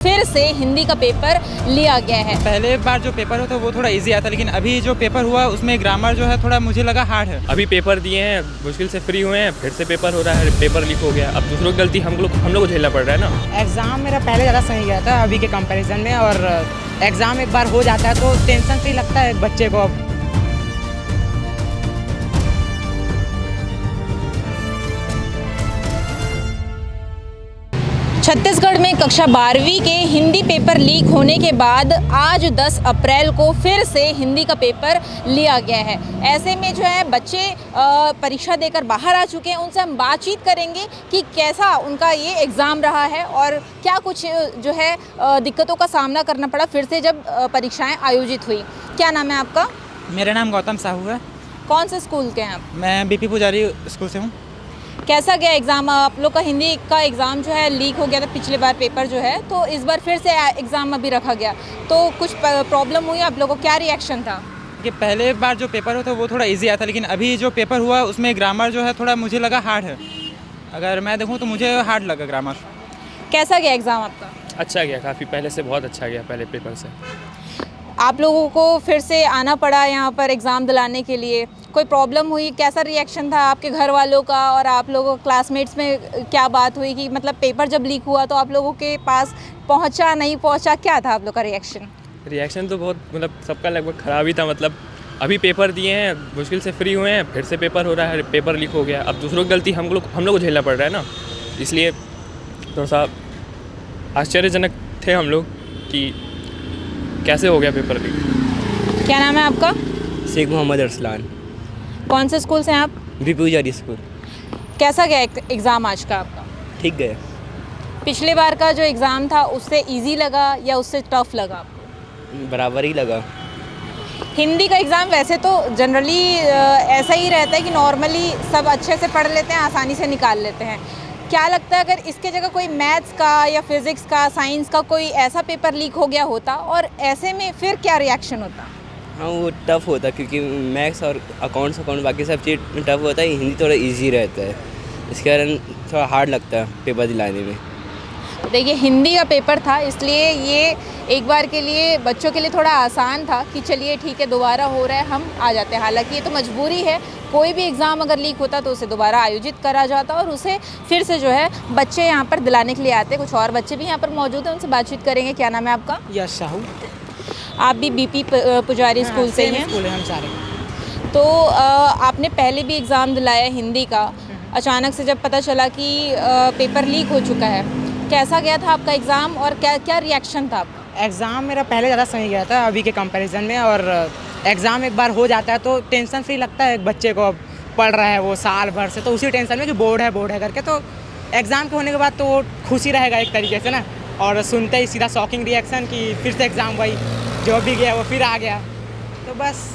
फिर से हिंदी का पेपर लिया गया है। पहले बार जो पेपर होता वो थोड़ा इजी आता, लेकिन अभी जो पेपर हुआ उसमें ग्रामर जो है थोड़ा मुझे लगा हार्ड है। अभी पेपर दिए हैं, मुश्किल से फ्री हुए हैं, फिर से पेपर हो रहा है, पेपर लीक हो गया। अब दूसरों की गलती हम लोग को झेलना पड़ रहा है ना। एग्ज़ाम मेरा पहले ज़्यादा सही गया था अभी के कंपैरिजन में, और एग्ज़ाम एक बार हो जाता है तो टेंशन फ्री लगता है बच्चे को। अब छत्तीसगढ़ में कक्षा 12वीं के हिंदी पेपर लीक होने के बाद आज 10 अप्रैल को फिर से हिंदी का पेपर लिया गया है। ऐसे में जो है बच्चे परीक्षा देकर बाहर आ चुके हैं, उनसे हम बातचीत करेंगे कि कैसा उनका ये एग्ज़ाम रहा है और क्या कुछ जो है दिक्कतों का सामना करना पड़ा फिर से जब परीक्षाएं आयोजित हुई। क्या नाम है आपका? मेरा नाम गौतम साहू है। कौन से स्कूल के हैं आप? मैं बीपी पुजारी स्कूल से हूँ। कैसा गया एग्ज़ाम? आप लोग का हिंदी का एग्ज़ाम जो है लीक हो गया था पिछले बार पेपर जो है, तो इस बार फिर से एग्ज़ाम अभी रखा गया, तो कुछ प्रॉब्लम हुई आप लोगों को? क्या रिएक्शन था? कि पहले बार जो पेपर होता वो थोड़ा इजी आता, लेकिन अभी जो पेपर हुआ उसमें ग्रामर जो है थोड़ा मुझे लगा हार्ड है। अगर मैं देखूँ तो मुझे हार्ड लगा ग्रामर। कैसा गया एग्ज़ाम आपका? अच्छा गया, काफ़ी पहले से बहुत अच्छा गया पहले पेपर से। आप लोगों को फिर से आना पड़ा यहाँ पर एग्ज़ाम दिलाने के लिए, कोई प्रॉब्लम हुई? कैसा रिएक्शन था आपके घर वालों का और आप लोगों क्लासमेट्स में? क्या बात हुई कि मतलब पेपर जब लीक हुआ तो आप लोगों के पास पहुँचा नहीं पहुँचा, क्या था आप लोग का रिएक्शन तो बहुत मतलब सबका लगभग ख़राब ही था। मतलब अभी पेपर दिए हैं, मुश्किल से फ्री हुए हैं, फिर से पेपर हो रहा है, पेपर लीक हो गया। अब दूसरों की गलती हम लोग को झेलना पड़ रहा है ना, इसलिए थोड़ा सा आश्चर्यजनक थे हम लोग कि कैसे हो गया पेपर लीक। क्या नाम है आपका? शेख मोहम्मद अरसलान। कौन से स्कूल से हैं आप? बीपी पुजारी स्कूल। कैसा गया एग्ज़ाम आज का आपका? ठीक गया। पिछले बार का जो एग्ज़ाम था उससे इजी लगा या उससे टफ लगा आपको? बराबर ही लगा। हिंदी का एग्ज़ाम वैसे तो जनरली ऐसा ही रहता है कि नॉर्मली सब अच्छे से पढ़ लेते हैं, आसानी से निकाल लेते हैं। क्या लगता है अगर इसके जगह कोई मैथ्स का या फिज़िक्स का, साइंस का कोई ऐसा पेपर लीक हो गया होता और ऐसे में फिर क्या रिएक्शन होता? हाँ, वो टफ़ होता क्योंकि मैथ्स और अकाउंट्स बाकी सब चीज़ टफ़ होता है। हिंदी थोड़ा इजी रहता है, इसके कारण थोड़ा हार्ड लगता है पेपर दिलाने में। देखिए, हिंदी का पेपर था इसलिए ये एक बार के लिए बच्चों के लिए थोड़ा आसान था कि चलिए ठीक है दोबारा हो रहा है, हम आ जाते हैं। हालांकि ये तो मजबूरी है, कोई भी एग्ज़ाम अगर लीक होता तो उसे दोबारा आयोजित करा जाता और उसे फिर से जो है बच्चे यहाँ पर दिलाने के लिए आते। कुछ और बच्चे भी यहाँ पर मौजूद हैं, उनसे बातचीत करेंगे। क्या नाम है आपका? यश साहू। आप भी बीपी पुजारी स्कूल से ही हैं? स्कूल है हम सारे। तो आपने पहले भी एग्ज़ाम दिलाया हिंदी का, अचानक से जब पता चला कि पेपर लीक हो चुका है, कैसा गया था आपका एग्ज़ाम और क्या क्या रिएक्शन था आपका? एग्ज़ाम मेरा पहले ज़्यादा सही गया था अभी के कंपैरिजन में, और एग्ज़ाम एक बार हो जाता है तो टेंशन फ्री लगता है बच्चे को। अब पढ़ रहा है वो साल भर से, तो उसी टेंशन में कि बोर्ड है करके, तो एग्ज़ाम के होने के बाद तो वो खुशी रहेगा एक तरीके से ना। और सुनते ही सीधा शॉकिंग रिएक्शन कि फिर से एग्ज़ाम, वही जो भी गया वो फिर आ गया, तो बस।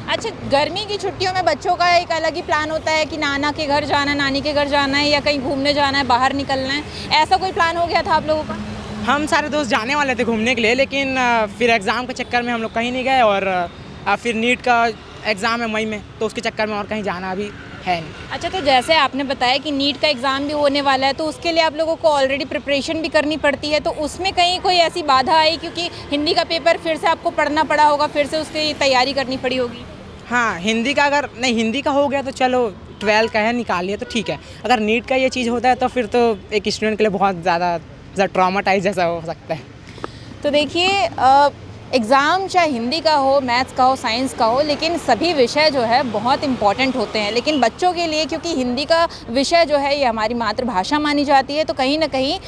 अच्छा, गर्मी की छुट्टियों में बच्चों का एक अलग ही प्लान होता है कि नाना के घर जाना है, नानी के घर जाना है या कहीं घूमने जाना है, बाहर निकलना है। ऐसा कोई प्लान हो गया था आप लोगों का? हम सारे दोस्त जाने वाले थे घूमने के लिए, लेकिन फिर एग्ज़ाम के चक्कर में हम लोग कहीं नहीं गए, और फिर नीट का एग्ज़ाम है मई में, तो उसके चक्कर में और कहीं जाना अभी है नहीं। अच्छा, तो जैसे आपने बताया कि नीट का एग्ज़ाम भी होने वाला है, तो उसके लिए आप लोगों को ऑलरेडी प्रिपरेशन भी करनी पड़ती है, तो उसमें कहीं कोई ऐसी बाधा आई? क्योंकि हिंदी का पेपर फिर से आपको पढ़ना पड़ा होगा, फिर से उसकी तैयारी करनी पड़ी होगी। हाँ, हिंदी का अगर नहीं, हिंदी का हो गया तो चलो 12 का है, निकाल लिया तो ठीक है। अगर नीट का ये चीज़ होता है तो फिर तो एक स्टूडेंट के लिए बहुत ज़्यादा ट्रॉमाटाइज जैसा हो सकता है। तो देखिए, एग्ज़ाम चाहे हिंदी का हो, मैथ्स का हो, साइंस का हो, लेकिन सभी विषय जो है बहुत इम्पॉर्टेंट होते हैं। लेकिन बच्चों के लिए, क्योंकि हिंदी का विषय जो है ये हमारी मातृभाषा मानी जाती है, तो कहीं ना कहीं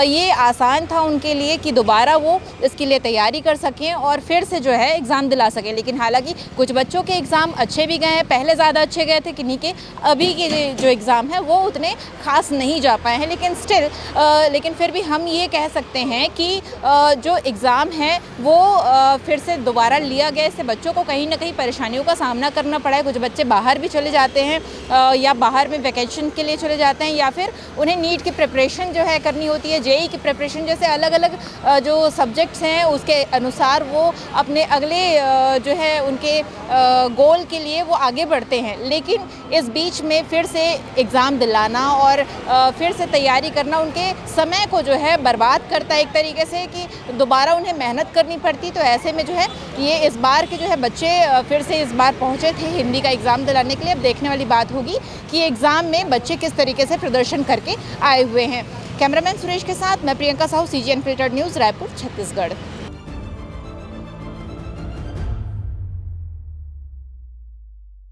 ये आसान था उनके लिए कि दोबारा वो इसके लिए तैयारी कर सकें और फिर से जो है एग्ज़ाम दिला सकें। लेकिन हालांकि कुछ बच्चों के एग्ज़ाम अच्छे भी गए हैं, पहले ज़्यादा अच्छे गए थे किन्हीं के, अभी के जो एग्ज़ाम है वो उतने खास नहीं जा पाए हैं। लेकिन स्टिल लेकिन फिर भी हम ये कह सकते हैं कि जो एग्ज़ाम है वो फिर से दोबारा लिया गया। इससे बच्चों को कहीं ना कहीं परेशानियों का सामना करना पड़ा है। कुछ बच्चे बाहर भी चले जाते हैं या बाहर में वैकेशन के लिए चले जाते हैं, या फिर उन्हें नीट की प्रिपरेशन जो है करनी होती है, जेई की प्रिपरेशन, जैसे अलग अलग जो सब्जेक्ट्स हैं उसके अनुसार वो अपने अगले जो है उनके गोल के लिए वो आगे बढ़ते हैं। लेकिन इस बीच में फिर से एग्ज़ाम दिलाना और फिर से तैयारी करना उनके समय को जो है बर्बाद करता है एक तरीके से, कि दोबारा उन्हें मेहनत करनी पड़ती। तो ऐसे में जो है ये इस बार के जो है बच्चे फिर से इस बार पहुंचे थे हिंदी का एग्ज़ाम दिलाने के लिए। अब देखने वाली बात होगी कि एग्ज़ाम में बच्चे किस तरीके से प्रदर्शन करके आए हुए हैं। कैमरामैन सुरेश के साथ मैं Priyanka Sahu, CG unfiltered news, Raipur, Chhattisgarh.